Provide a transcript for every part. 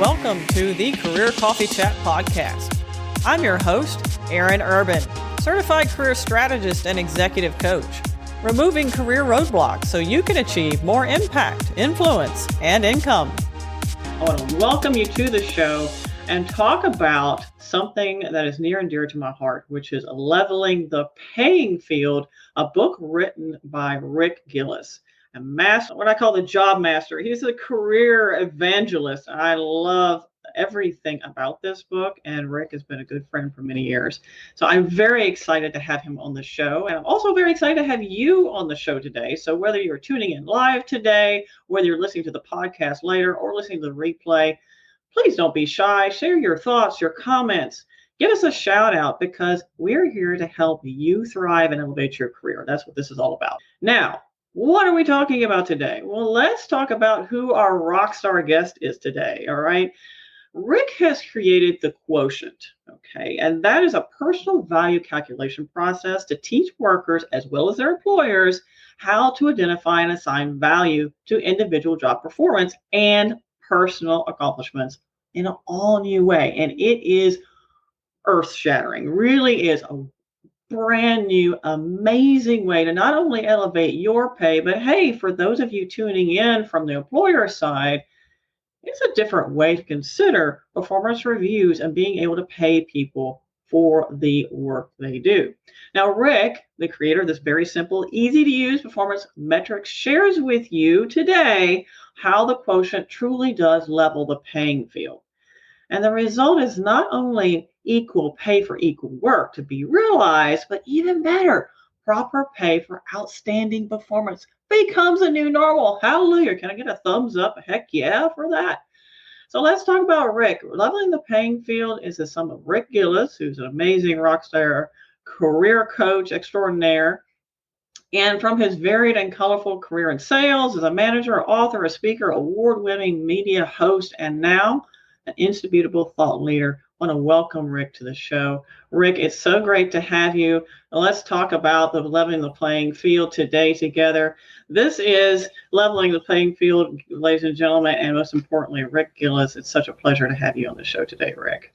Welcome to the Career Coffee Chat podcast. I'm your host, Aaron Urban, certified career strategist and executive coach, removing career roadblocks so you can achieve more impact, influence, and income. I want to welcome you to the show and talk about something that is near and dear to my heart, which is Leveling the Playing Field, a book written by Rick Gillis. A master, what I call the job master. He's a career evangelist. I love everything about this book, and Rick has been a good friend for many years. So I'm very excited to have him on the show, and I'm also very excited to have you on the show today. So whether you're tuning in live today, whether you're listening to the podcast later, or listening to the replay, please don't be shy. Share your thoughts, your comments. Give us a shout out because we're here to help you thrive and elevate your career. That's what this is all about. Now, what are we talking about today? Well, let's talk about who our rock star guest is today, all right? Rick has created the Quotient, okay? And that is a personal value calculation process to teach workers as well as their employers how to identify and assign value to individual job performance and personal accomplishments in an all new way. And it is earth-shattering, really is a brand new, amazing way to not only elevate your pay, but hey, for those of you tuning in from the employer side, it's a different way to consider performance reviews and being able to pay people for the work they do. Now, Rick, the creator of this very simple, easy to use performance metrics, shares with you today how the Quotient truly does level the playing field. And the result is not only equal pay for equal work to be realized, but even better, proper pay for outstanding performance becomes a new normal. Hallelujah. Can I get a thumbs up? Heck yeah for that. So let's talk about Rick. Leveling the Playing Field is the sum of Rick Gillis, who's an amazing rock star, career coach extraordinaire. And from his varied and colorful career in sales, as a manager, author, a speaker, award-winning media host, and now an indisputable thought leader. I want to welcome Rick to the show. Rick, it's so great to have you. Let's talk about the Leveling the Playing Field today together. This is Leveling the Playing Field, ladies and gentlemen, and most importantly, Rick Gillis. It's such a pleasure to have you on the show today, Rick.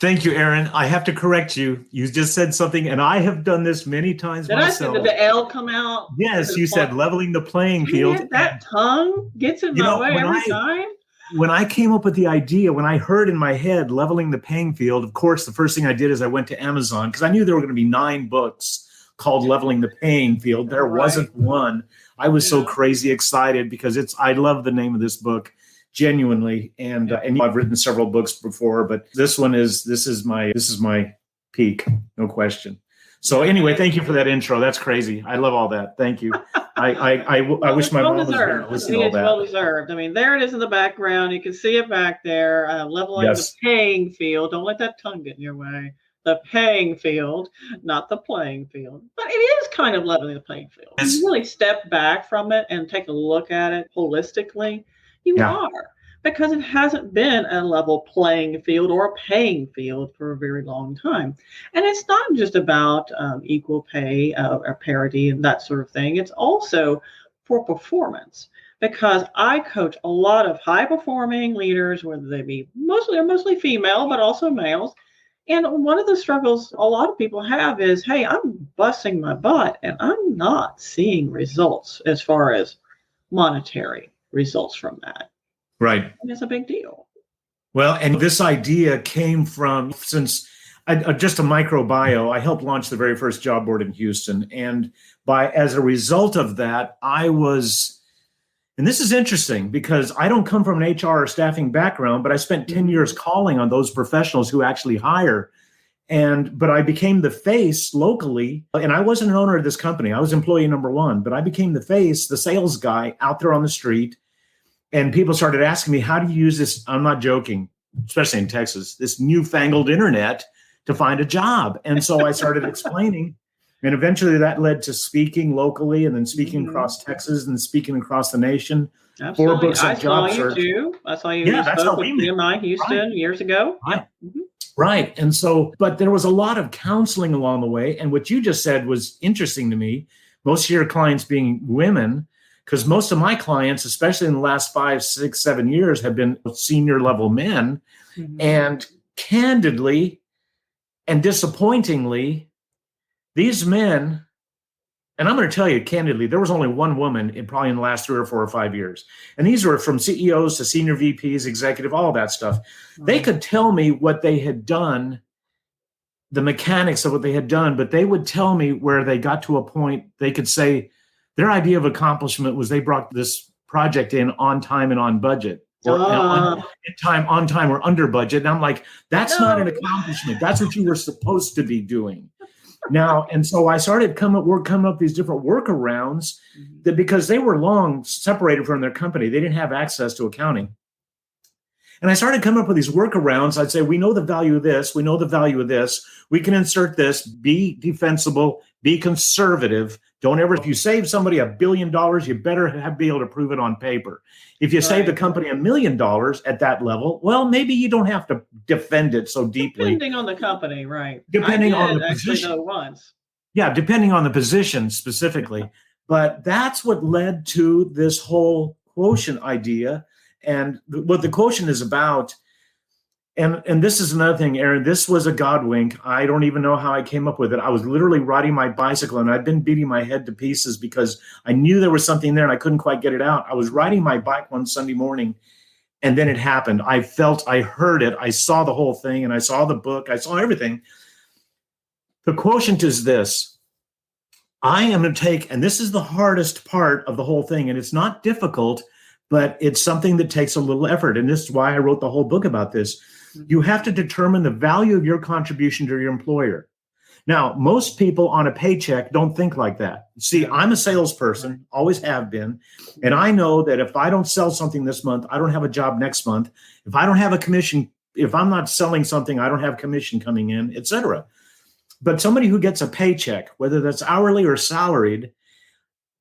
Thank you, Aaron. I have to correct you. You just said something, and I have done this many times myself. Did the L come out? Yes, you said leveling the playing field. That tongue gets in my way every time. When I came up with the idea, when I heard in my head leveling the playing field, of course, the first thing I did is I went to Amazon because I knew there were going to be 9 books called Leveling the Playing Field. There wasn't one. I was so crazy excited because I love the name of this book genuinely. And I've written several books before, but this is my peak, no question. So anyway, thank you for that intro. That's crazy. I love all that. Thank you. I wish my mom was there to listen to all that. Well deserved. I mean, there it is in the background. You can see it back there. Leveling the playing field. Don't let that tongue get in your way. The playing field, not the playing field. But it is kind of leveling the playing field. If you really step back from it and take a look at it holistically, you are. Because it hasn't been a level playing field or a paying field for a very long time. And it's not just about equal pay or parity and that sort of thing. It's also for performance. Because I coach a lot of high-performing leaders, whether they be mostly female, but also males. And one of the struggles a lot of people have is, hey, I'm busting my butt and I'm not seeing results as far as monetary results from that. Right. And it's a big deal. Well, and this idea came from, since just a micro bio, I helped launch the very first job board in Houston. And as a result of that, and this is interesting because I don't come from an HR or staffing background, but I spent 10 years calling on those professionals who actually hire. But I became the face locally, and I wasn't an owner of this company. I was employee number 1, but I became the face, the sales guy out there on the street. And people started asking me, how do you use this? I'm not joking, especially in Texas, this newfangled internet to find a job. And so I started explaining. And eventually that led to speaking locally and then speaking across Texas and speaking across the nation. Absolutely. 4 books on job search. I saw you spoke with BMI Houston years ago. Right. Right. And so, but there was a lot of counseling along the way. And what you just said was interesting to me. Most of your clients being women, because most of my clients, especially in the last 5, 6, 7 years, have been senior level men. Mm-hmm. And candidly and disappointingly, these men, and I'm going to tell you candidly, there was only one woman probably in the last 3 or 4 or 5 years. And these were from CEOs to senior VPs, executive, all that stuff. Right. They could tell me what they had done, the mechanics of what they had done, but they would tell me where they got to a point they could say their idea of accomplishment was they brought this project in on time and on budget, or on time or under budget. And I'm like, that's not an accomplishment. That's what you were supposed to be doing. Now, and so I started coming up with these different workarounds that, because they were long separated from their company, they didn't have access to accounting. And I started coming up with these workarounds. I'd say, we know the value of this. We know the value of this. We can insert this. Be defensible. Be conservative. Don't ever, if you save somebody $1 billion, you better be able to prove it on paper. If you save the company $1 million at that level, well, maybe you don't have to defend it so deeply. Depending on the company, right? Depending on the position. Yeah, depending on the position specifically. But that's what led to this whole quotient idea. And what the quotient is about, and this is another thing, Aaron, this was a God wink. I don't even know how I came up with it. I was literally riding my bicycle, and I'd been beating my head to pieces because I knew there was something there and I couldn't quite get it out. I was riding my bike one Sunday morning, and then it happened. I heard it. I saw the whole thing, and I saw the book. I saw everything. The quotient is this. I am going to take, and this is the hardest part of the whole thing, and it's not difficult, but it's something that takes a little effort. And this is why I wrote the whole book about this. You have to determine the value of your contribution to your employer. Now, most people on a paycheck don't think like that. See, I'm a salesperson, always have been. And I know that if I don't sell something this month, I don't have a job next month. If I don't have a commission, if I'm not selling something, I don't have commission coming in, et cetera. But somebody who gets a paycheck, whether that's hourly or salaried,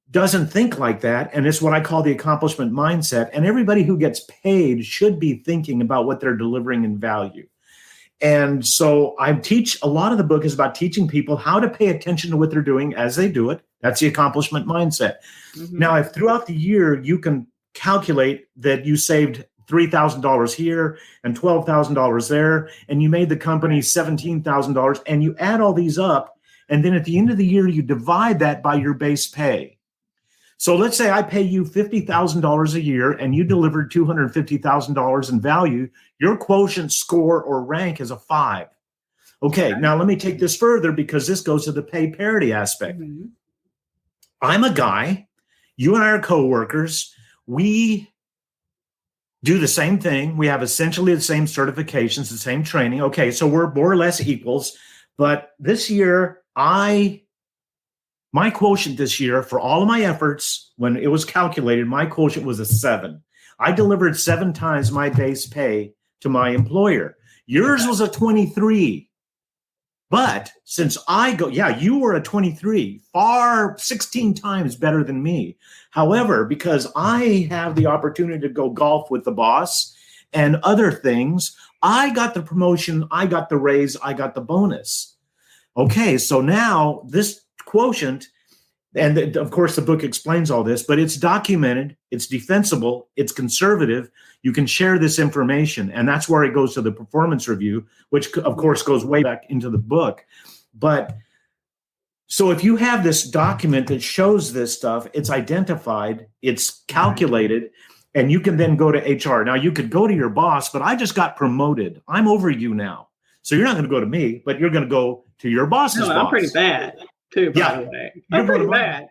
doesn't think like that. And it's what I call the accomplishment mindset. And everybody who gets paid should be thinking about what they're delivering in value. And so a lot of the book is about teaching people how to pay attention to what they're doing as they do it. That's the accomplishment mindset. Mm-hmm. Now, if throughout the year you can calculate that you saved $3,000 here and $12,000 there, and you made the company $17,000, and you add all these up, and then at the end of the year, you divide that by your base pay. So let's say I pay you $50,000 a year and you delivered $250,000 in value. Your quotient score or rank is a 5. Okay, now let me take this further because this goes to the pay parity aspect. Mm-hmm. I'm a guy. You and I are coworkers. We do the same thing. We have essentially the same certifications, the same training. Okay, so we're more or less equals. But this year, my quotient this year, for all of my efforts, when it was calculated, my quotient was a 7. I delivered 7 times my base pay to my employer. Yours was a 23. But since you were a 23, far 16 times better than me. However, because I have the opportunity to go golf with the boss and other things, I got the promotion, I got the raise, I got the bonus. Okay, so now this quotient, and of course the book explains all this, but it's documented, it's defensible, it's conservative. You can share this information, and that's where it goes to the performance review, which of course goes way back into the book. But so if you have this document that shows this stuff, it's identified, it's calculated, and you can then go to HR. Now you could go to your boss, but I just got promoted. I'm over you now. So you're not going to go to me, but you're going to go to your boss's boss. I'm pretty bad too, by the way. I'm pretty bad.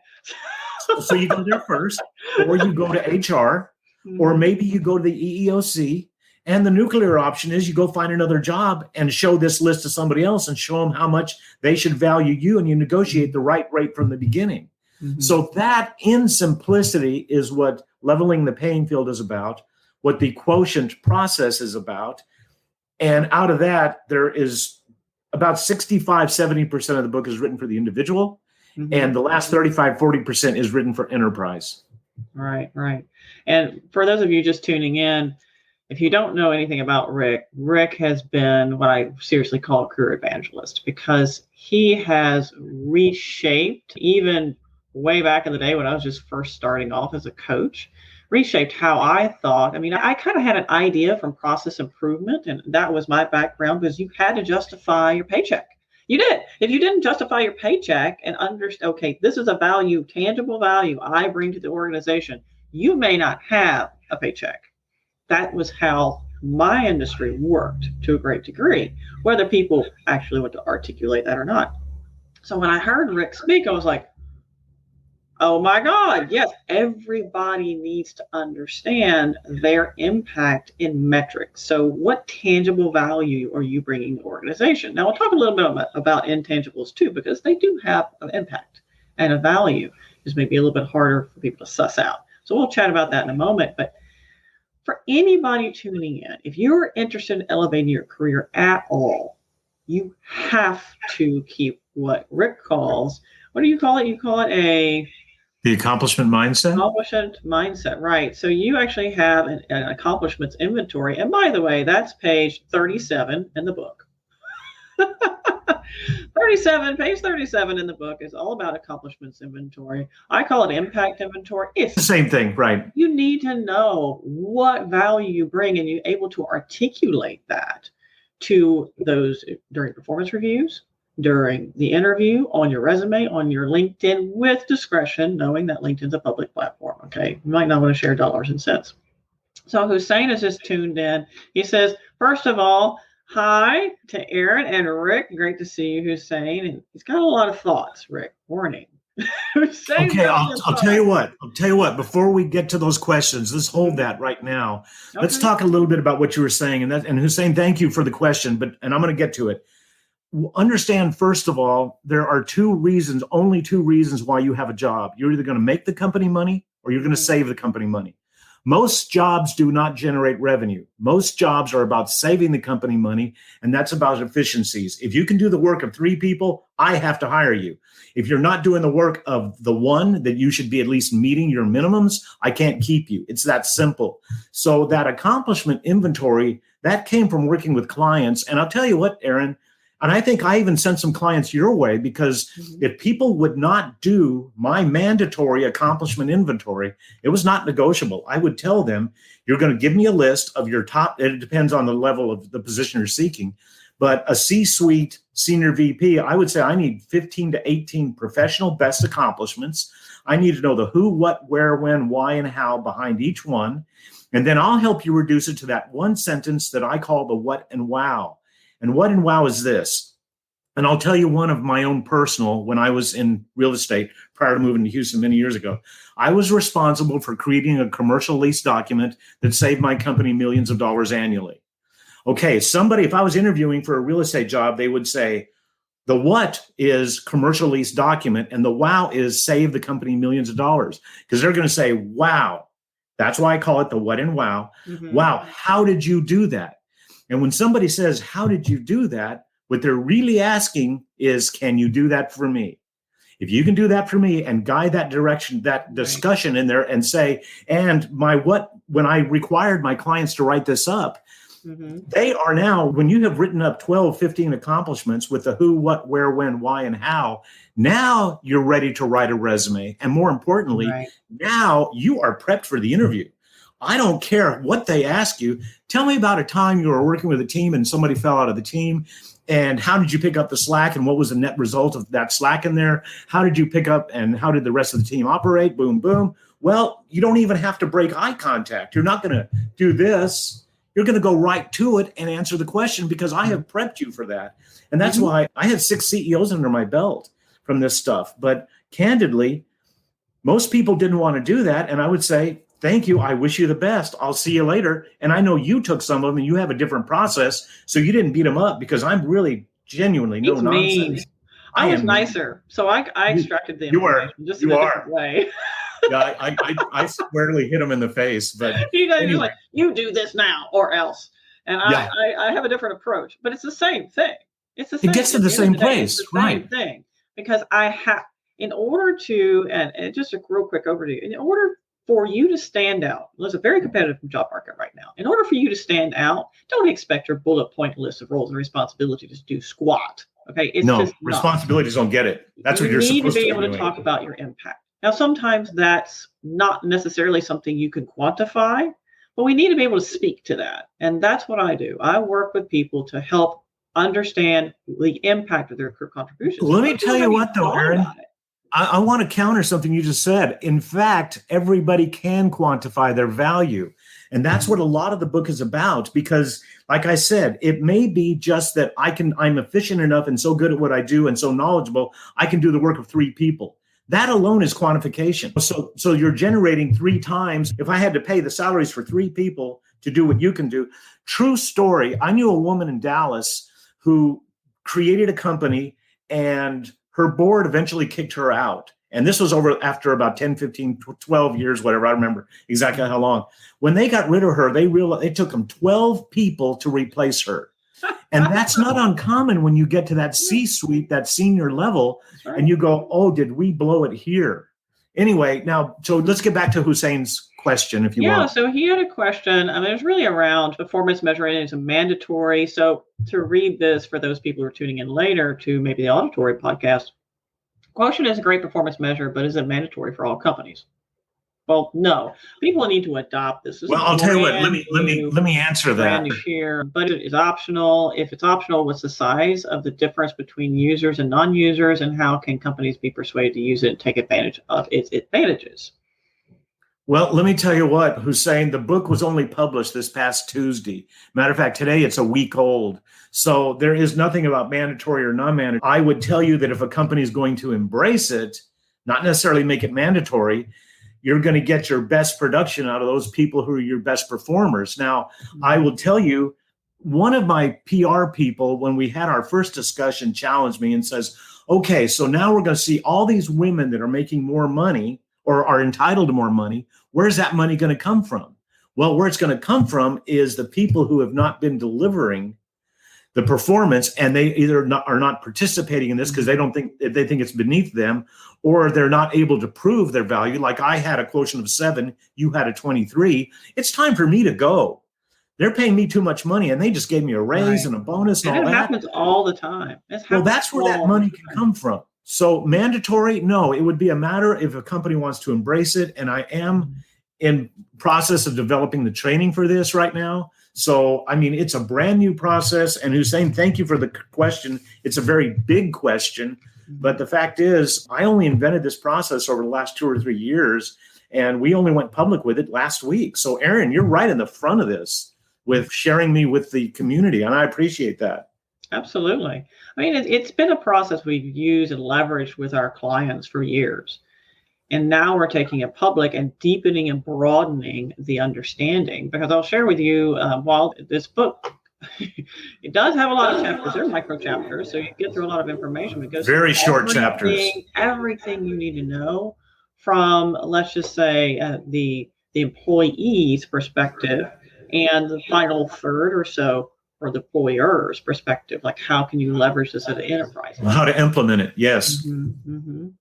So you go there first, or you go to HR, or maybe you go to the EEOC. And the nuclear option is you go find another job and show this list to somebody else and show them how much they should value you, and you negotiate the right rate from the beginning. Mm-hmm. So that, in simplicity, is what leveling the playing field is about, what the quotient process is about. And out of that, there is about 65, 70% of the book is written for the individual. Mm-hmm. And the last 35, 40% is written for enterprise. Right. And for those of you just tuning in, if you don't know anything about Rick has been what I seriously call a career evangelist, because he has reshaped even way back in the day when I was just first starting off as a coach, reshaped how I thought. I mean, I kind of had an idea from process improvement, and that was my background, because you had to justify your paycheck. You did. If you didn't justify your paycheck and understand, okay, this is a value, tangible value I bring to the organization, you may not have a paycheck. That was how my industry worked to a great degree, whether people actually want to articulate that or not. So when I heard Rick speak, I was like, oh my God, yes, everybody needs to understand their impact in metrics. So what tangible value are you bringing to the organization? Now, we'll talk a little bit about intangibles too, because they do have an impact and a value. Just maybe a little bit harder for people to suss out. So we'll chat about that in a moment. But for anybody tuning in, if you're interested in elevating your career at all, you have to keep what Rick calls, what do you call it? You call it the accomplishment mindset? Accomplishment mindset, right. So you actually have an accomplishments inventory. And by the way, that's page 37 in the book. Page 37 in the book is all about accomplishments inventory. I call it impact inventory. It's the same thing, right? You need to know what value you bring, and you're able to articulate that to those during performance reviews, during the interview, on your resume, on your LinkedIn, with discretion, knowing that LinkedIn's a public platform. Okay, you might not want to share dollars and cents. So Hussein has just tuned in. He says, first of all, hi to Aaron and Rick. Great to see you, Hussein. And he's got a lot of thoughts, Rick. Warning. Okay, I'll tell you what. Before we get to those questions, let's hold that right now. Okay. Let's talk a little bit about what you were saying. And Hussein, thank you for the question, and I'm going to get to it. Understand, first of all, there are only two reasons why you have a job. You're either going to make the company money or you're going to save the company money. Most jobs do not generate revenue. Most jobs are about saving the company money, and that's about efficiencies. If you can do the work of 3 people, I have to hire you. If you're not doing the work of the one that you should be at least meeting your minimums, I can't keep you. It's that simple. So that accomplishment inventory, that came from working with clients. And I'll tell you what, Aaron, and I think I even sent some clients your way, because if people would not do my mandatory accomplishment inventory, it was not negotiable. I would tell them, you're going to give me a list of your top, it depends on the level of the position you're seeking, but a C-suite senior VP, I would say I need 15 to 18 professional best accomplishments. I need to know the who, what, where, when, why, and how behind each one. And then I'll help you reduce it to that one sentence that I call the what and wow. And what and wow is this? And I'll tell you one of my own personal, when I was in real estate prior to moving to Houston many years ago, I was responsible for creating a commercial lease document that saved my company millions of dollars annually. Okay, if I was interviewing for a real estate job, they would say, the what is commercial lease document, and the wow is save the company millions of dollars. Because they're going to say, wow. That's why I call it the what and wow. Mm-hmm. Wow, how did you do that? And when somebody says, how did you do that? What they're really asking is, can you do that for me? If you can do that for me and guide that direction, that discussion in there, and say, and when I required my clients to write this up, they are now, when you have written up 12, 15 accomplishments with the who, what, where, when, why, and how, now you're ready to write a resume. And more importantly, now you are prepped for the interview. I don't care what they ask you. Tell me about a time you were working with a team and somebody fell out of the team, and how did you pick up the slack, and what was the net result of that slack in there? How did you pick up, and how did the rest of the team operate? Boom, boom. Well, you don't even have to break eye contact. You're not going to do this. You're going to go right to it and answer the question, because I have prepped you for that. And that's why I have 6 CEOs under my belt from this stuff. But candidly, most people didn't want to do that. And I would say, thank you. I wish you the best. I'll see you later. And I know you took some of them and you have a different process. So you didn't beat them up, because I'm really genuinely no nonsense. I was nicer. So I extracted the information just in a different way. Yeah, I squarely hit him in the face. But anyway. You're like, you do this now or else. And I have a different approach. But it's the same thing. It's the same. It gets to the same place. It's the same thing. Because I have, in order to, and just a real quick overview, in order for you to stand out, there's a very competitive job market right now. In order for you to stand out, don't expect your bullet point list of roles and responsibilities to do squat. Okay, it's no, responsibilities don't get it. That's what you're supposed to be doing. You need to be able to talk about your impact. Now, sometimes that's not necessarily something you can quantify, but we need to be able to speak to that. And that's what I do. I work with people to help understand the impact of their career contributions. Let me tell you what, though, Aaron. I want to counter something you just said. In fact, everybody can quantify their value. And that's what a lot of the book is about, because like I said, it may be just that I'm efficient enough and so good at what I do and so knowledgeable, I can do the work of 3 people. That alone is quantification. So you're generating 3 times. If I had to pay the salaries for 3 people to do what you can do, true story. I knew a woman in Dallas who created a company, and her board eventually kicked her out. And this was after about 10, 15, 12 years, whatever. I remember exactly how long. When they got rid of her, they realized it took them 12 people to replace her. And that's not uncommon when you get to that C-suite, that senior level, right, and you go, oh, did we blow it here? Anyway, now, so let's get back to Hussein's question, if you want. Yeah, so he had a question. I mean, it's really around performance measuring is a mandatory. So to read this for those people who are tuning in later to maybe the auditory podcast, Quotient is a great performance measure, but is it mandatory for all companies? Well, no. People need to adopt this. Well, I'll tell you what. Let me answer that. Brand new here. Budget is optional. If it's optional, what's the size of the difference between users and non-users, and how can companies be persuaded to use it and take advantage of its advantages? Well, let me tell you what, Hussein, the book was only published this past Tuesday. Matter of fact, today it's a week old. So there is nothing about mandatory or non-mandatory. I would tell you that if a company is going to embrace it, not necessarily make it mandatory, you're going to get your best production out of those people who are your best performers. Now, I will tell you, one of my PR people, when we had our first discussion, challenged me and says, okay, so now we're going to see all these women that are making more money or are entitled to more money. Where's that money going to come from? Well, where it's going to come from is the people who have not been delivering the performance, and they either are not participating in this because they think it's beneath them, or they're not able to prove their value. Like I had a quotient of 7, you had a 23. It's time for me to go. They're paying me too much money, and they just gave me a raise and a bonus and all that. It happens all the time. Well, that's where that money can come from. So mandatory, no, it would be a matter if a company wants to embrace it. And I am in process of developing the training for this right now. So, I mean, it's a brand new process. And Hussein, thank you for the question. It's a very big question. But the fact is, I only invented this process over the last 2 or 3 years, and we only went public with it last week. So, Aaron, you're right in the front of this with sharing me with the community, and I appreciate that. Absolutely. I mean, it's been a process we've used and leveraged with our clients for years. And now we're taking it public and deepening and broadening the understanding. Because I'll share with you, while this book, it does have a lot of chapters. They're micro chapters, so you get through a lot of information. It goes very short chapters. Everything you need to know from, let's just say, the employee's perspective, and the final third or so for the employer's perspective, like how can you leverage this at an enterprise? How to implement it, yes. And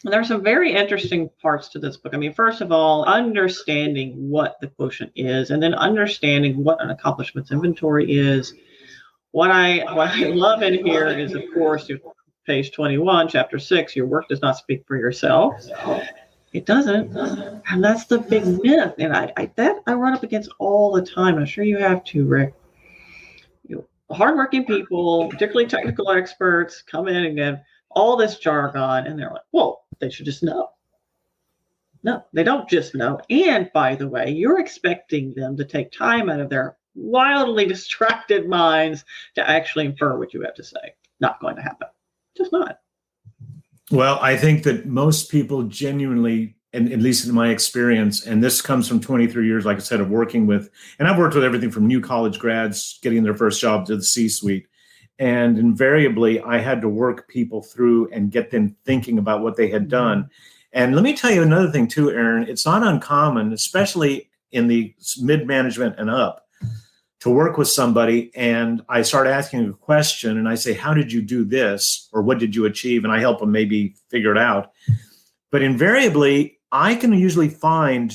there's some very interesting parts to this book. I mean, first of all, understanding what the quotient is, and then understanding what an accomplishments inventory is. What I love in here is, of course, page 21, chapter 6, your work does not speak for yourself. It doesn't, and that's the big myth. And I run up against all the time. I'm sure you have too, Rick. Hardworking people, particularly technical experts, come in and get all this jargon, and they're like, well, they should just know. No, they don't just know. And by the way, you're expecting them to take time out of their wildly distracted minds to actually infer what you have to say. Not going to happen. Just not. Well, I think that most people genuinely, and at least in my experience, and this comes from 23 years, like I said, of working with, and I've worked with everything from new college grads getting their first job to the C-suite. And invariably, I had to work people through and get them thinking about what they had done. And let me tell you another thing too, Aaron. It's not uncommon, especially in the mid-management and up, to work with somebody and I start asking a question and I say, how did you do this? Or what did you achieve? And I help them maybe figure it out. But invariably, I can usually find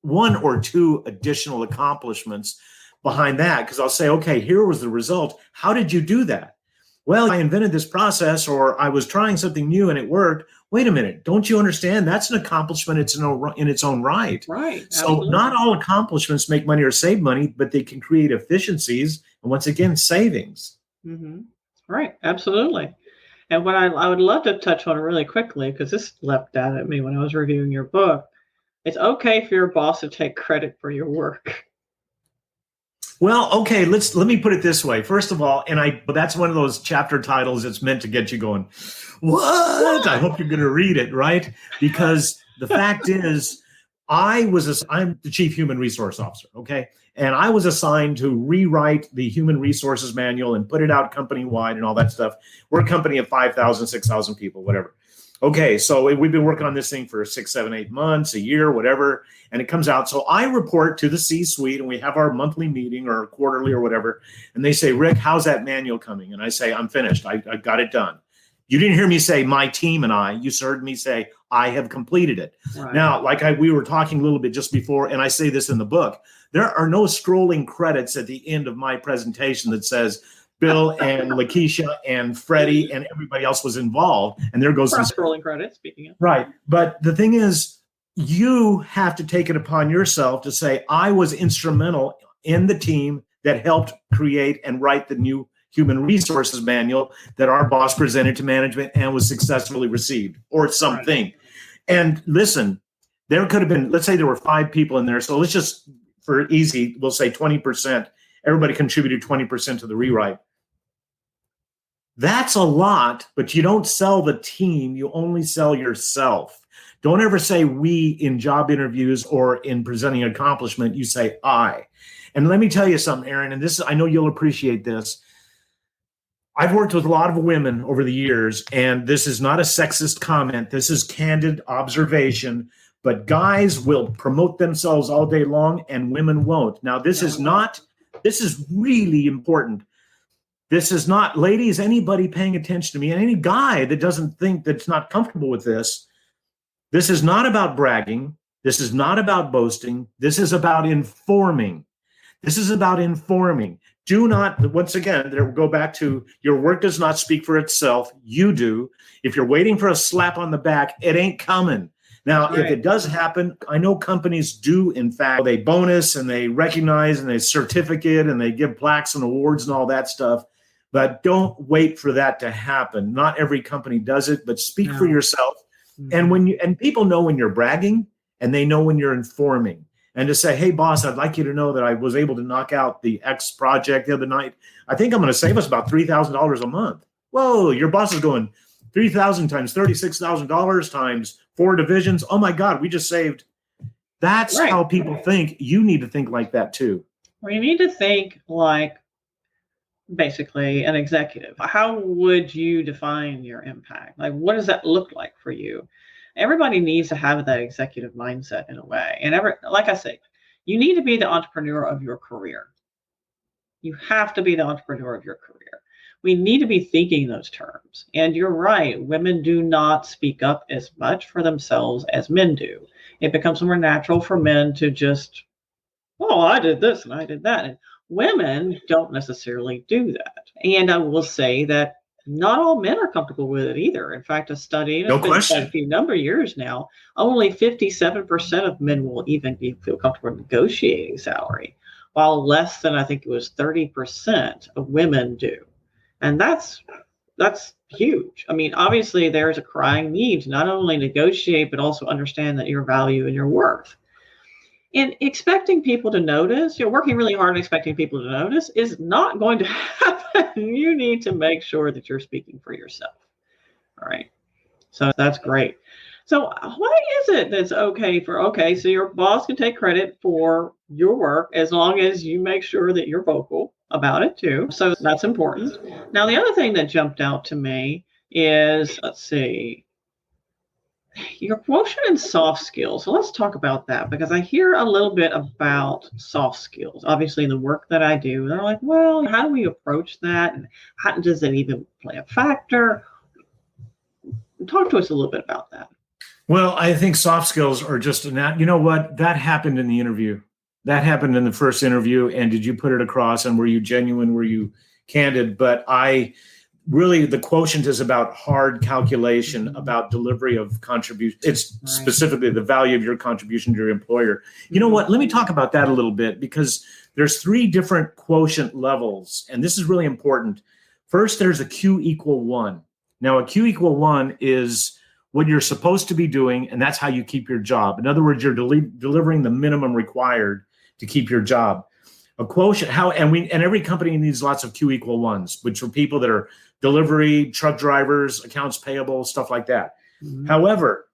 1 or 2 additional accomplishments behind that, because I'll say, okay, here was the result. How did you do that? Well, I invented this process, or I was trying something new and it worked. wait a minute, don't you understand? That's an accomplishment in its own right. Right. So Absolutely. not all accomplishments make money or save money, but they can create efficiencies and once again, savings. Mm-hmm. Right. Absolutely. And what I would love to touch on really quickly, because this leapt out at me when I was reviewing your book, it's okay for your boss to take credit for your work. Well, okay, let me put it this way. First of all, that's one of those chapter titles that's meant to get you going, what? I hope you're going to read it, right? Because the fact is, I'm the chief human resource officer, okay? And I was assigned to rewrite the human resources manual and put it out company-wide and all that stuff. We're a company of 5,000, 6,000 people, whatever. Okay, so we've been working on this thing for 6, 7, 8 months, a year, whatever, and it comes out. So I report to the C-suite, and we have our monthly meeting or quarterly or whatever, and they say, Rick, how's that manual coming? And I say, I'm finished. I got it done. You didn't hear me say my team and I. You heard me say I have completed it. Right. Now, we were talking a little bit just before, and I say this in the book, there are no scrolling credits at the end of my presentation that says, Bill and Lakeisha and Freddie and everybody else was involved. And there goes scrolling credits, speaking of. Right. But the thing is, you have to take it upon yourself to say, I was instrumental in the team that helped create and write the new human resources manual that our boss presented to management and was successfully received or something. Right. And listen, there could have been, let's say there were 5 people in there. So let's just, for easy, we'll say 20%. Everybody contributed 20% to the rewrite. That's a lot, but you don't sell the team. You only sell yourself. Don't ever say we in job interviews or in presenting an accomplishment. You say I. And let me tell you something, Aaron, and this, I know you'll appreciate this. I've worked with a lot of women over the years, and this is not a sexist comment. This is candid observation, but guys will promote themselves all day long and women won't. Now, this is really important. This is not, ladies, anybody paying attention to me, and any guy that doesn't think that's not comfortable with this. This is not about bragging. This is not about boasting. This is about informing. This is about informing. Do not, once again, go back to your work does not speak for itself. You do. If you're waiting for a slap on the back, it ain't coming. Now, If it does happen, I know companies do, in fact, they bonus and they recognize and they certificate and they give plaques and awards and all that stuff. But don't wait for that to happen. Not every company does it, but speak for yourself. Mm-hmm. And people know when you're bragging and they know when you're informing. And to say, hey, boss, I'd like you to know that I was able to knock out the X project the other night. I think I'm going to save us about $3,000 a month. Whoa, your boss is going $3,000 times $36,000 times 4 divisions. Oh, my God, we just saved. That's how people think. You need to think like that, too. Well, you need to think like basically an executive. How would you define your impact? Like, what does that look like for you? Everybody needs to have that executive mindset in a way. And like I say, you need to be the entrepreneur of your career. You have to be the entrepreneur of your career. We need to be thinking those terms. And you're right, women do not speak up as much for themselves as men do. It becomes more natural for men to just, oh, I did this and I did that. And women don't necessarily do that. And I will say that not all men are comfortable with it either. In fact, a study, no question, a few number of years now, only 57% of men will even feel comfortable negotiating salary, while less than, I think it was 30% of women do. And that's huge. I mean, obviously there's a crying need to not only negotiate, but also understand that your value and your worth. And expecting people to notice, working really hard and expecting people to notice is not going to happen. You need to make sure that you're speaking for yourself. All right. So that's great. So why is it that's okay, so your boss can take credit for your work as long as you make sure that you're vocal about it too. So that's important. Now, the other thing that jumped out to me is, let's see, your quotient and soft skills. So let's talk about that, because I hear a little bit about soft skills. Obviously, in the work that I do, they're like, well, how do we approach that? And how does it even play a factor? Talk to us a little bit about that. Well, I think soft skills are just you know what? That happened in the interview. That happened in the first interview. And did you put it across? And were you genuine? Were you candid? But really the quotient is about hard calculation, about delivery of contribution. It's specifically the value of your contribution to your employer. You know what? Let me talk about that a little bit, because there's 3 different quotient levels, and this is really important. First, there's a Q equal 1. Now, a Q equal 1 is what you're supposed to be doing, and that's how you keep your job. In other words, you're delivering the minimum required to keep your job. A quotient, and every company needs lots of Q equal 1s, which are people that are delivery, truck drivers, accounts payable, stuff like that. However,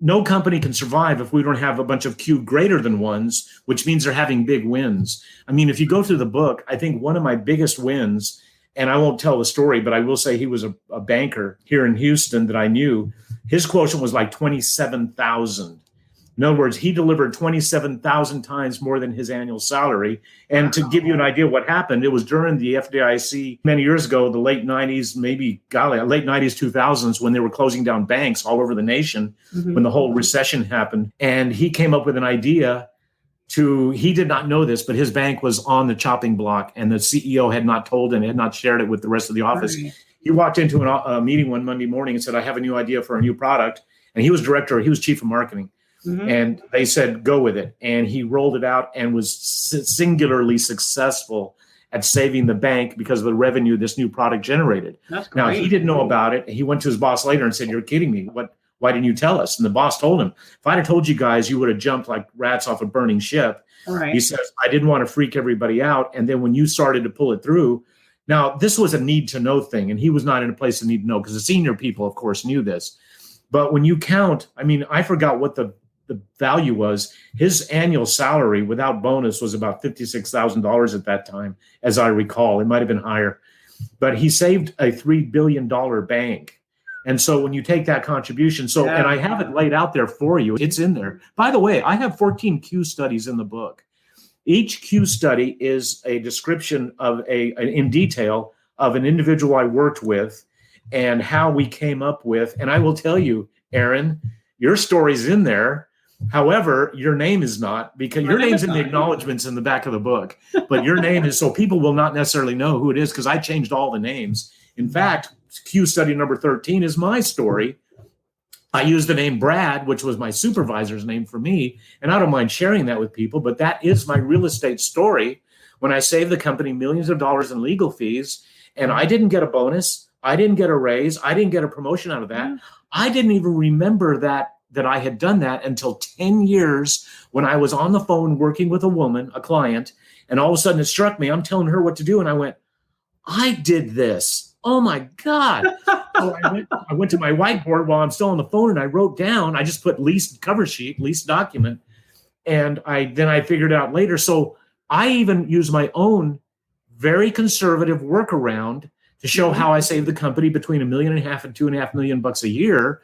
no company can survive if we don't have a bunch of Q greater than 1s, which means they're having big wins. I mean, if you go through the book, I think one of my biggest wins, and I won't tell the story, but I will say he was a banker here in Houston that I knew. His quotient was like 27,000. In other words, he delivered 27,000 times more than his annual salary. And to give you an idea what happened, it was during the FDIC many years ago, the late 90s, late 90s, 2000s, when they were closing down banks all over the nation, when the whole recession happened. And he came up with an idea he did not know this, but his bank was on the chopping block, and the CEO had not told him, had not shared it with the rest of the office. He walked into a meeting one Monday morning and said, I have a new idea for a new product. And he was chief of marketing. And they said, go with it. And he rolled it out and was singularly successful at saving the bank because of the revenue this new product generated. Now, he didn't know about it. He went to his boss later and said, you're kidding me. Why didn't you tell us? And the boss told him, if I'd have told you guys, you would have jumped like rats off a burning ship. He says, I didn't want to freak everybody out. And then when you started to pull it through, now this was a need to know thing. And he was not in a place to need to know, because the senior people, of course, knew this. But when you count, I mean, I forgot what the value was. His annual salary without bonus was about $56,000 at that time, as I recall. It might have been higher. But he saved a $3 billion bank. And so when you take that contribution, and I have it laid out there for you, it's in there. By the way, I have 14 Q studies in the book. Each Q study is a description of in detail of an individual I worked with and how we came up with. And I will tell you, Aaron, your story's in there. However, your name is not, because your name's in the acknowledgments in the back of the book, but your name is, so people will not necessarily know who it is, because I changed all the names. In fact, Q study number 13 is my story. I used the name Brad, which was my supervisor's name for me, and I don't mind sharing that with people, but that is my real estate story when I saved the company millions of dollars in legal fees, and I didn't get a bonus, I didn't get a raise, I didn't get a promotion out of that. I didn't even remember that I had done that until 10 years when I was on the phone working with a woman, a client, and all of a sudden it struck me. I'm telling her what to do, and I went, I did this. Oh my God. So I went to my whiteboard while I'm still on the phone, and I wrote down, I just put lease cover sheet, lease document, and I figured it out later. So I even used my own very conservative workaround to show how I saved the company between $1.5 million and $2.5 million a year.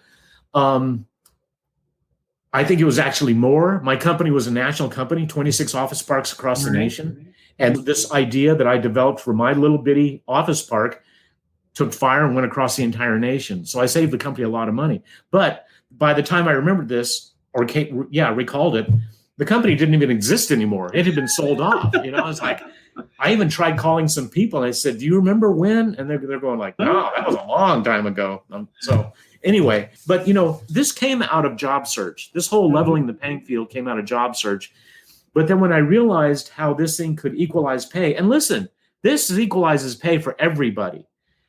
I think it was actually more. My company was a national company, 26 office parks across the nation. And this idea that I developed for my little bitty office park took fire and went across the entire nation. So I saved the company a lot of money. But by the time I remembered this, recalled it, the company didn't even exist anymore. It had been sold off. I was like, I even tried calling some people, and I said, do you remember when? And they're going like, no, that was a long time ago. So anyway, but this came out of job search. This whole leveling the playing field came out of job search. But then when I realized how this thing could equalize pay, and listen, this equalizes pay for everybody.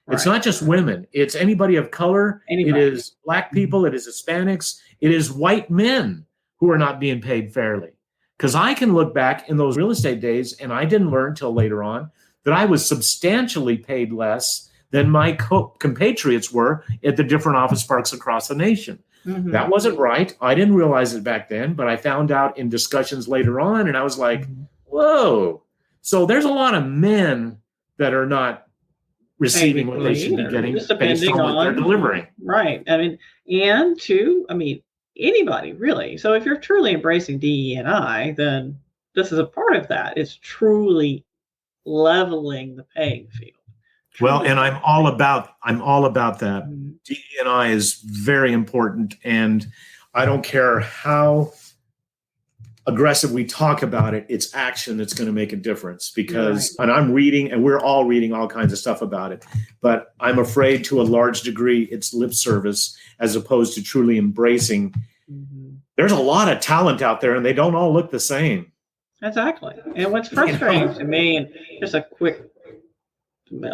It's not just women. It's anybody of color. It is Black people. It is Hispanics. It is white men who are not being paid fairly. Because I can look back in those real estate days, and I didn't learn till later on that I was substantially paid less than my compatriots were at the different office parks across the nation. That wasn't right. I didn't realize it back then, but I found out in discussions later on, and I was like, whoa. So there's a lot of men that are not receiving what they should be getting based on what they're delivering. Right. Anybody really. So if you're truly embracing DE&I, then this is a part of that. It's truly leveling the playing field. Well, and I'm all about that. DE&I is very important, and I don't care how aggressive we talk about it, it's action that's going to make a difference. Because, and I'm reading, and we're all reading all kinds of stuff about it, but I'm afraid to a large degree it's lip service as opposed to truly embracing. There's a lot of talent out there and they don't all look the same. Exactly. And what's frustrating to me, and just a quick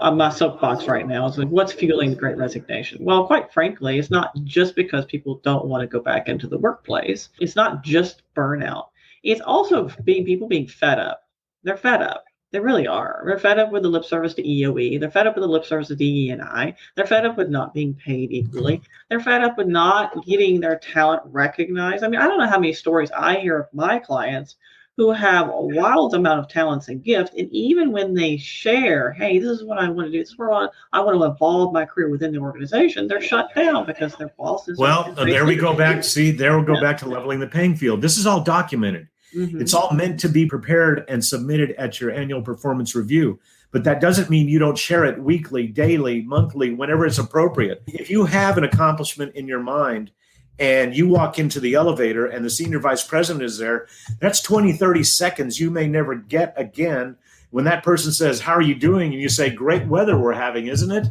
on my soapbox right now, is like, what's fueling the Great Resignation? Well, quite frankly, it's not just because people don't want to go back into the workplace. It's not just burnout. It's also people being fed up. They're fed up. They really are. They're fed up with the lip service to EOE. They're fed up with the lip service to DE&I. They're fed up with not being paid equally. They're fed up with not getting their talent recognized. I mean, I don't know how many stories I hear of my clients who have a wild amount of talents and gifts. And even when they share, hey, this is what I want to do, this is where I want to evolve my career within the organization, they're shut down because their bosses. Well, there we go back. See, there we'll go back to leveling the playing field. This is all documented. It's all meant to be prepared and submitted at your annual performance review. But that doesn't mean you don't share it weekly, daily, monthly, whenever it's appropriate. If you have an accomplishment in your mind and you walk into the elevator and the senior vice president is there, that's 20, 30 seconds you may never get again. When that person says, how are you doing? And you say, great weather we're having, isn't it?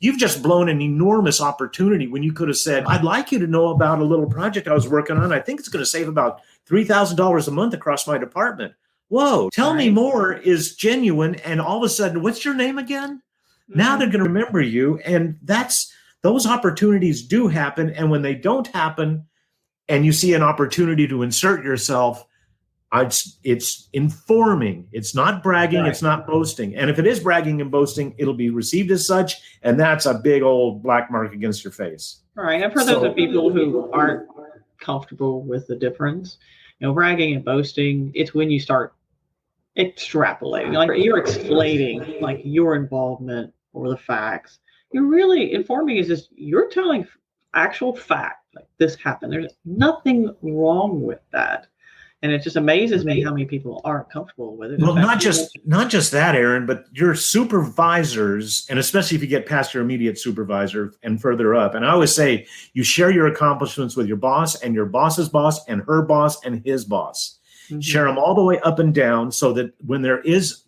You've just blown an enormous opportunity when you could have said, I'd like you to know about a little project I was working on. I think it's going to save about $3,000 a month across my department. Whoa, tell me more is genuine. And all of a sudden, what's your name again? Now they're going to remember you. And those opportunities do happen. And when they don't happen and you see an opportunity to insert yourself, it's informing. It's not bragging. It's not boasting. And if it is bragging and boasting, it'll be received as such. And that's a big old black mark against your face. All right. And for those of people who aren't comfortable with the difference, bragging and boasting, it's when you start extrapolating, like you're explaining like your involvement or the facts. You're really informing is just you're telling actual fact, like this happened. There's nothing wrong with that. And it just amazes me how many people aren't comfortable with it. Well, not just that, Aaron, but your supervisors, and especially if you get past your immediate supervisor and further up. And I always say you share your accomplishments with your boss and your boss's boss and her boss and his boss. Share them all the way up and down so that when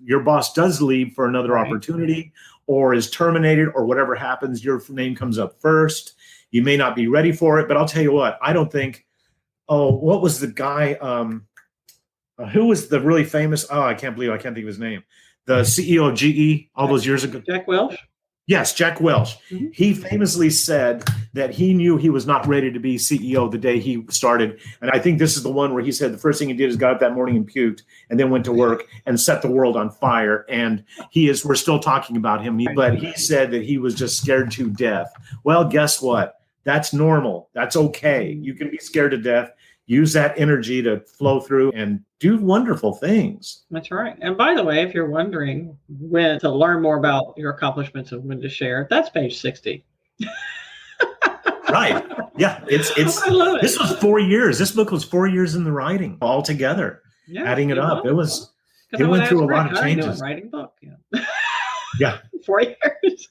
your boss does leave for another opportunity or is terminated or whatever happens, your name comes up first. You may not be ready for it, but I'll tell you what, I don't think, what was the guy, who was the really famous, I can't think of his name, the CEO of GE all those years ago. Jack Welch? Yes, Jack Welch. He famously said that he knew he was not ready to be CEO the day he started. And I think this is the one where he said the first thing he did is got up that morning and puked and then went to work and set the world on fire. And we're still talking about him, but he said that he was just scared to death. Well, guess what? That's normal. That's okay. You can be scared to death. Use that energy to flow through and do wonderful things. That's right. And by the way, if you're wondering when to learn more about your accomplishments and when to share, that's page 60. Right. Yeah. I love it. This was 4 years. This book was 4 years in the writing altogether. Yeah, adding it up. It went through a lot of changes. Writing book. Yeah. Yeah. 4 years.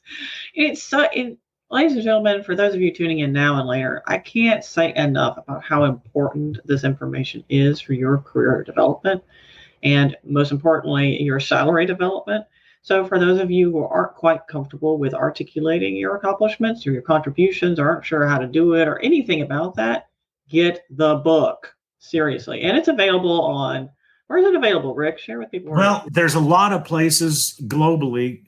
Ladies and gentlemen, for those of you tuning in now and later, I can't say enough about how important this information is for your career development and most importantly, your salary development. So for those of you who aren't quite comfortable with articulating your accomplishments or your contributions or aren't sure how to do it or anything about that, get the book. Seriously. And it's available where is it available, Rick? Share with people. Well, there's a lot of places globally.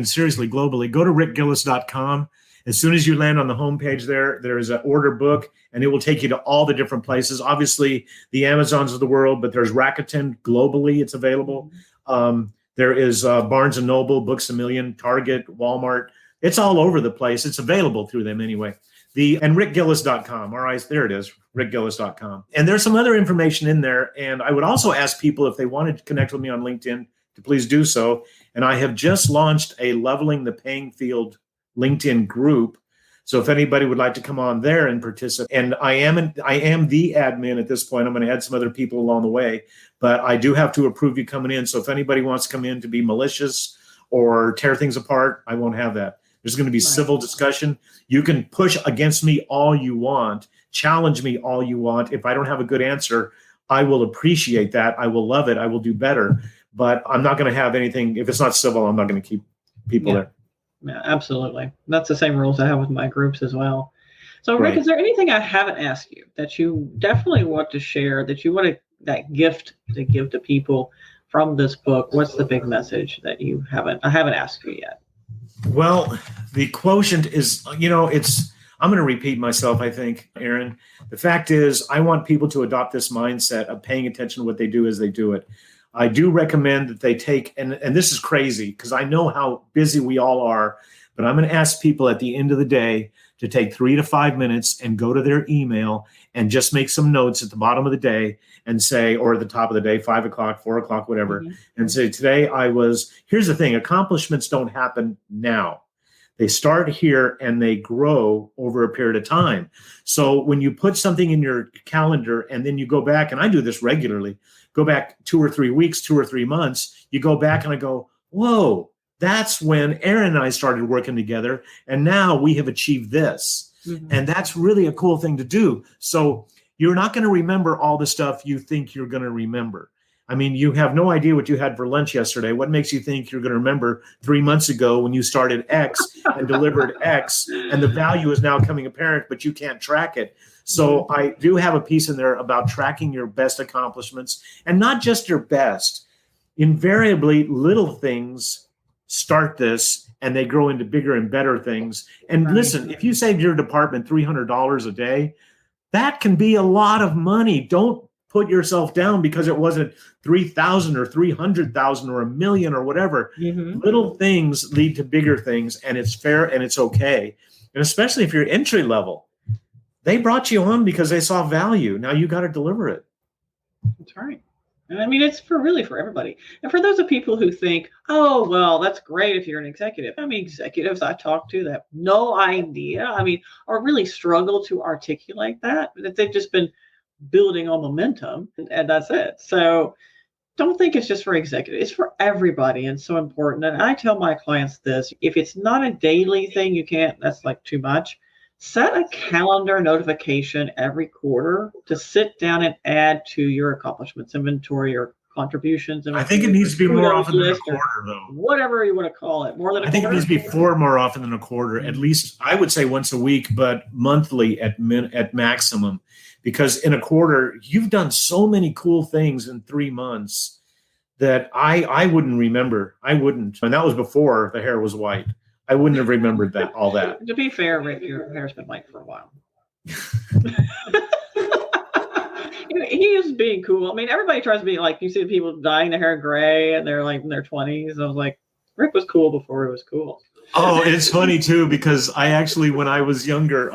Seriously, globally. Go to rickgillis.com. As soon as you land on the homepage there is an order book, and it will take you to all the different places. Obviously, the Amazons of the world, but there's Rakuten globally. It's available. There is Barnes & Noble, Books A Million, Target, Walmart. It's all over the place. It's available through them anyway. And rickgillis.com. All right, there it is, rickgillis.com. And there's some other information in there. And I would also ask people if they wanted to connect with me on LinkedIn to please do so. And I have just launched a Leveling the Playing Field LinkedIn group. So if anybody would like to come on there and participate, and I am the admin at this point. I'm going to add some other people along the way, but I do have to approve you coming in. So if anybody wants to come in to be malicious or tear things apart, I won't have that. There's going to be civil discussion. You can push against me all you want, challenge me all you want. If I don't have a good answer, I will appreciate that. I will love it. I will do better. But I'm not going to have anything. If it's not civil, I'm not going to keep people there. Yeah, absolutely. That's the same rules I have with my groups as well. So, Rick, is there anything I haven't asked you that you definitely want to share, that you want that gift to give to people from this book? What's the big message that I haven't asked you yet? Well, the quotient is, I'm going to repeat myself, I think, Aaron. The fact is, I want people to adopt this mindset of paying attention to what they do as they do it. I do recommend that they take, and this is crazy because I know how busy we all are, but I'm going to ask people at the end of the day to take 3 to 5 minutes and go to their email and just make some notes at the bottom of the day and say, or at the top of the day, 5 o'clock, 4 o'clock, whatever, and say, today here's the thing, accomplishments don't happen now. They start here and they grow over a period of time. So when you put something in your calendar and then you go back, and I do this regularly, go back 2 or 3 weeks, 2 or 3 months, you go back and I go, whoa, that's when Aaron and I started working together. And now we have achieved this. And that's really a cool thing to do. So you're not going to remember all the stuff you think you're going to remember. I mean, you have no idea what you had for lunch yesterday. What makes you think you're going to remember 3 months ago when you started X and delivered X, and the value is now coming apparent, but you can't track it? So I do have a piece in there about tracking your best accomplishments, and not just your best. Invariably, little things start this, and they grow into bigger and better things. And listen, if you save your department $300 a day, that can be a lot of money. Don't put yourself down because it wasn't 3,000 or 300,000 or $1 million or whatever. Little things lead to bigger things, and it's fair and it's okay. And especially if you're entry level, they brought you on because they saw value. Now you got to deliver it. That's right. And I mean, it's for everybody. And for those of people who think, oh, well, that's great if you're an executive. I mean, executives I talk to that have no idea, or really struggle to articulate that they've just been building on momentum, and that's it. So don't think it's just for executives. It's for everybody, and so important. And I tell my clients this: if it's not a daily thing, that's like too much. Set a calendar notification every quarter to sit down and add to your accomplishments inventory or contributions. I think it needs to be more often than a quarter, though. Whatever you want to call it. More than a quarter? I think it needs to be 4 more often than a quarter. At least I would say once a week, but monthly at maximum. Because in a quarter, you've done so many cool things in 3 months that I wouldn't remember. I wouldn't. And that was before the hair was white. I wouldn't have remembered all that. To be fair, Rick, your hair's been white for a while. He is being cool. I mean, everybody tries to be like, you see people dyeing their hair gray and they're like in their 20s. I was like, Rick was cool before he was cool. Oh, it's funny too, because I actually, when I was younger,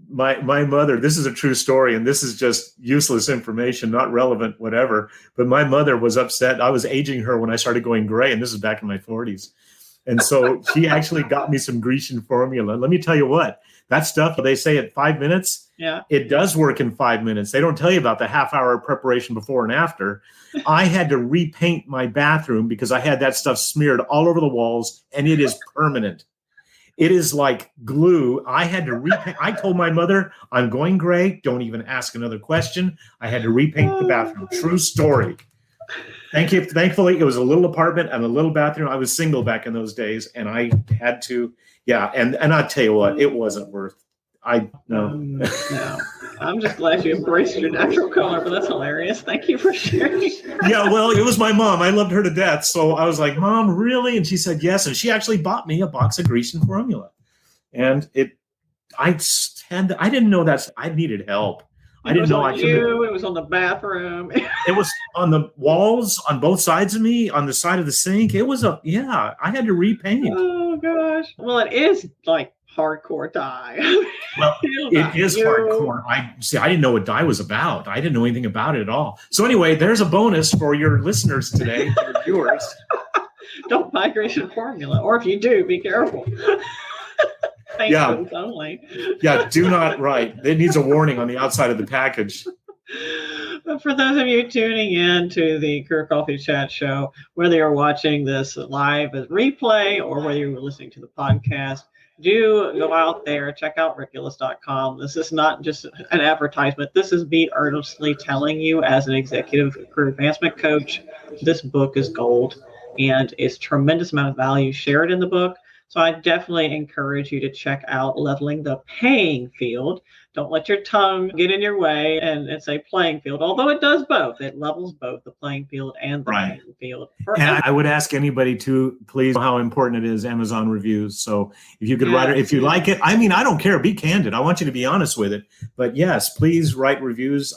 my mother, this is a true story, and this is just useless information, not relevant, whatever. But my mother was upset. I was aging her when I started going gray, and this is back in my 40s. And so she actually got me some Grecian formula. Let me tell you what, that stuff, they say at 5 minutes, it does work in 5 minutes. They don't tell you about the half-hour preparation before and after. I had to repaint my bathroom because I had that stuff smeared all over the walls, and it is permanent. It is like glue. I had to repaint. I told my mother, I'm going gray. Don't even ask another question. I had to repaint the bathroom. True story. Thank you. Thankfully, it was a little apartment and a little bathroom. I was single back in those days, and I had to, And I'll tell you what, it wasn't worth. No. I'm just glad you embraced your natural color, but that's hilarious. Thank you for sharing. Yeah, well, it was my mom. I loved her to death. So I was like, Mom, really? And she said yes. And she actually bought me a box of Grecian formula. And I didn't know I needed help. I didn't know I should. It was on the bathroom. It was on the walls on both sides of me, on the side of the sink. It was I had to repaint. Oh gosh. Well, it is like hardcore dye. Well, it is hardcore. I didn't know what dye was about. I didn't know anything about it at all. So anyway, there's a bonus for your listeners today, your viewers. Don't buy Grecian formula, or if you do, be careful. Only. Yeah, do not write. It needs a warning on the outside of the package. For those of you tuning in to the Career Coffee Chat show, whether you're watching this live as replay or whether you're listening to the podcast, do go out there, check out rickgillis.com. This is not just an advertisement. This is me earnestly telling you as an executive career advancement coach, this book is gold and it's tremendous amount of value shared in the book. So I definitely encourage you to check out Leveling the Paying Field. Don't let your tongue get in your way and say playing field, although it does both. It levels both the playing field and the paying field. And I would ask anybody to please know how important it is, Amazon reviews. So if you could write it, if you like it, I mean, I don't care. Be candid. I want you to be honest with it. But yes, please write reviews,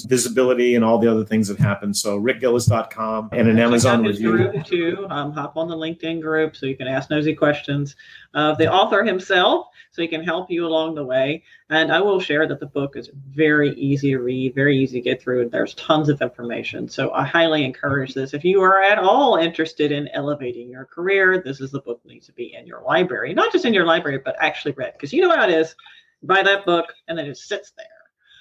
visibility, and all the other things that happen. So rickgillis.com and an Amazon review. Group too. Hop on the LinkedIn group so you can ask nosy questions of the author himself so he can help you along the way. And I will share that the book is very easy to read, very easy to get through, and there's tons of information. So I highly encourage this. If you are at all interested in elevating your career, this is the book that needs to be in your library. Not just in your library, but actually read. Because you know how it is. You buy that book, and then it sits there.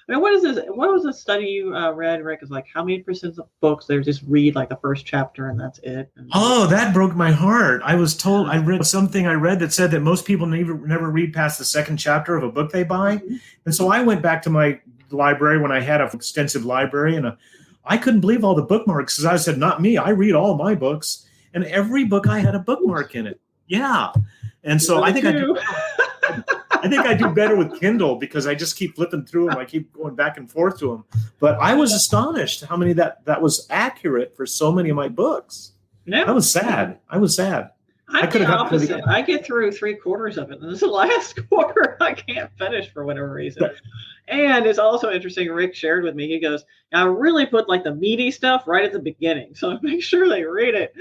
I mean, what is this? What was the study you read, Rick? Is like how many percent of books they just read like the first chapter and that's it? And that broke my heart. I was told I read that said that most people never read past the second chapter of a book they buy. Mm-hmm. And so I went back to my library when I had an extensive library, and I couldn't believe all the bookmarks because I said, not me. I read all my books, and every book I had a bookmark in it. Yeah, and so I think I do better with Kindle because I just keep flipping through them. I keep going back and forth to them. But I was astonished how many that was accurate for so many of my books. Yeah. I was sad. I could have opposite. I get through 3/4 of it, and this is the last quarter I can't finish for whatever reason. And it's also interesting. Rick shared with me. He goes, "I really put like the meaty stuff right at the beginning, so make sure they read it."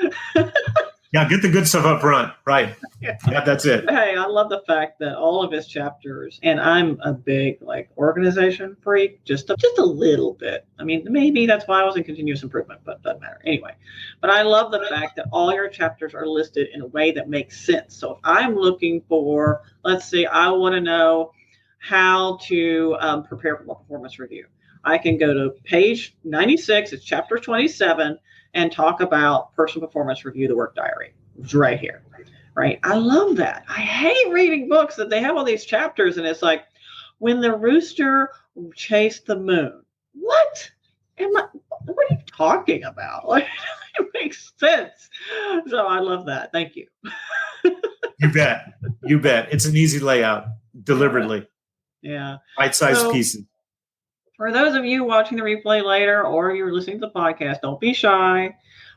Yeah, get the good stuff up front. Right. Yeah, that's it. Hey, I love the fact that all of his chapters, and I'm a big organization freak, just a little bit. I mean, maybe that's why I was in continuous improvement, but doesn't matter. Anyway, but I love the fact that all your chapters are listed in a way that makes sense. So if I'm looking for, let's say, I want to know how to prepare for a performance review, I can go to page 96, it's chapter 27, and talk about personal performance review, the work diary. It's right here, right? I love that. I hate reading books that they have all these chapters, and it's like, when the rooster chased the moon. What are you talking about? Like, it makes sense. So I love that. Thank you. You bet. You bet. It's an easy layout, deliberately. Yeah. Bite-sized pieces. For those of you watching the replay later or you're listening to the podcast, don't be shy.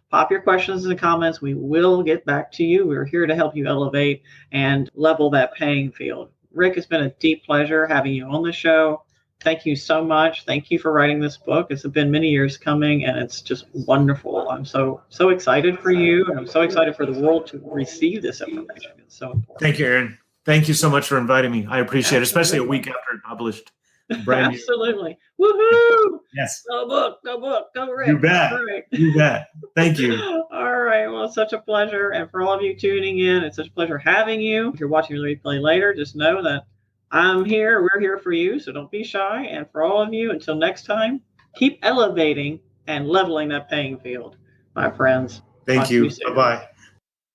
Pop your questions in the comments. We will get back to you. We're here to help you elevate and level that paying field. Rick, it's been a deep pleasure having you on the show. Thank you so much. Thank you for writing this book. It's been many years coming, and it's just wonderful. I'm so excited for you, and I'm so excited for the world to receive this information. It's so important. Thank you, Aaron. Thank you so much for inviting me. I appreciate it, especially a week after it published. Absolutely. Woohoo! Yes. Go Rick. You bet. You bet. Thank you. All right. Well, it's such a pleasure. And for all of you tuning in, it's such a pleasure having you. If you're watching the replay later, just know that I'm here. We're here for you. So don't be shy. And for all of you, until next time, keep elevating and leveling that paying field, my friends. Thank you. Bye-bye.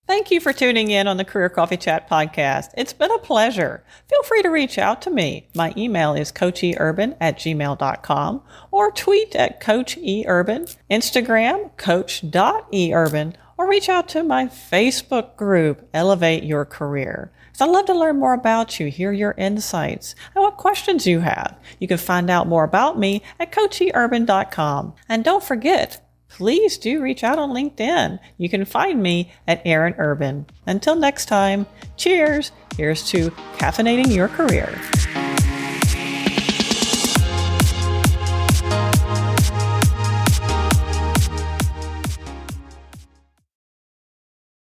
Thank you for tuning in on the Career Coffee Chat podcast. It's been a pleasure. Feel free to reach out to me. My email is coacheurban@gmail.com or tweet at coacheurban, Instagram, coach.eurban, or reach out to my Facebook group, Elevate Your Career. So I'd love to learn more about you, hear your insights, and what questions you have. You can find out more about me at coacheurban.com. And don't forget, please do reach out on LinkedIn. You can find me at Aaron Urban. Until next time, cheers. Here's to caffeinating your career.